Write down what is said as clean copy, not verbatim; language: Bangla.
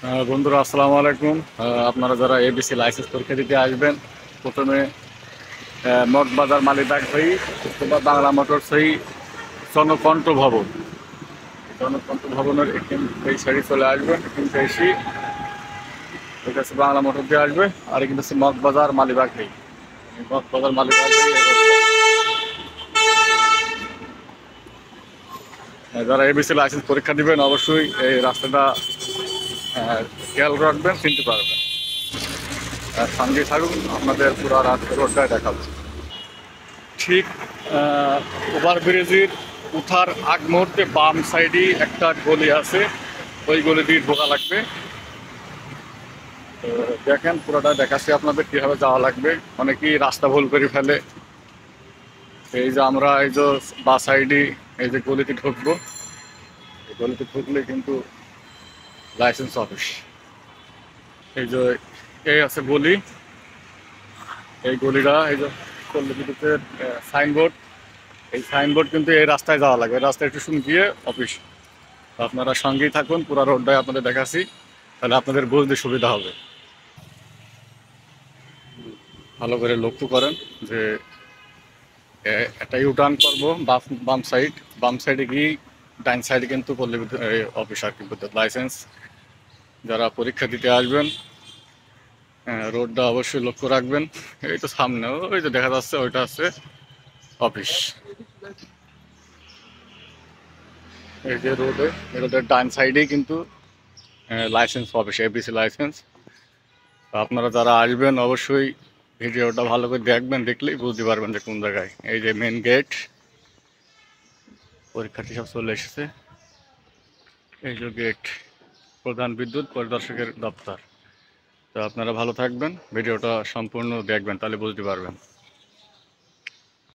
বন্ধুরা আসসালামু আলাইকুম। আপনারা যারা এবিসি লাইসেন্স পরীক্ষা দিতে আসবেন, প্রথমে মগবাজার মালিবাগ হয়ে অথবা বাংলা মোটর সেই জনকণ্ঠ ভবন, জনকণ্ঠ ভবনের এই সাইডে চলে আসবেন। কিন্তু এসে এটা হচ্ছে বাংলা মোটর দিয়ে আসবে, আর কিন্তু হচ্ছে মগবাজার মালিবাগ হয়ে, মগবাজার মালিবাগ হয়ে যারা এবিসি লাইসেন্স পরীক্ষা দিবেন অবশ্যই এই রাস্তাটা খেয়াল রাখবেন, চিনতে পারবেন। আর সঙ্গে থাকুন, আপনাদের পুরো রাত রোডটায় দেখাবো। ঠিক ওভারব্রিজের উঠার আগ মুহূর্তে বাম সাইডে একটা গলি আছে, ওই গলি দিয়ে ঢোকা লাগবে। তো দেখেন, পুরোটা দেখাচ্ছি আপনাদের কীভাবে যাওয়া লাগবে। অনেকেই রাস্তা ভুল করে ফেলে। এই যে আমরা এই যে বা সাইডে এই যে গলিতে ঢুকবো, এই গলিতে ঢুকলে কিন্তু লাইসেন্স অফিস। এই যে এই আছে গলি, এই গলিটা এই যে পল্লী বিদ্যুতের সাইনবোর্ড, এই সাইনবোর্ড কিন্তু এই রাস্তায় যাওয়া লাগবে। রাস্তায় একটু শুন গিয়ে অফিস। আপনারা সঙ্গেই থাকুন, পুরো রোডটাই আপনাদের দেখাচ্ছি, তাহলে আপনাদের বুঝতে সুবিধা হবে। ভালো করে লক্ষ্য করেন যে একটা ইউটার্ন করবো বাম সাইডে গিয়ে ডাইন সাইডে কিন্তু পল্লী বিদ্যুৎ অফিস আর কি বিদ্যুৎ লাইসেন্স। যারা পরীক্ষা দিতে আসবেন রোডটা অবশ্যই লক্ষ্য রাখবেন। এই তো সামনে ওই যে দেখা যাচ্ছে ওইটা আছে অফিস। এই যে রোডের ডান সাইডেই কিন্তু লাইসেন্স অফিস, এবিসি লাইসেন্স। আপনারা যারা আসবেন অবশ্যই ভিডিওটা ভালো করে দেখবেন, দেখলেই বুঝতে পারবেন যে কোন জায়গায়। এই যে মেন গেট, পরীক্ষার্থী সব চলে এসেছে। এই যে গেট, প্রধান বিদ্যুৎ পরিদর্শকের দপ্তর। তো আপনারা ভালো থাকবেন, ভিডিওটা সম্পূর্ণ দেখবেন, তাহলে বুঝতে পারবেন।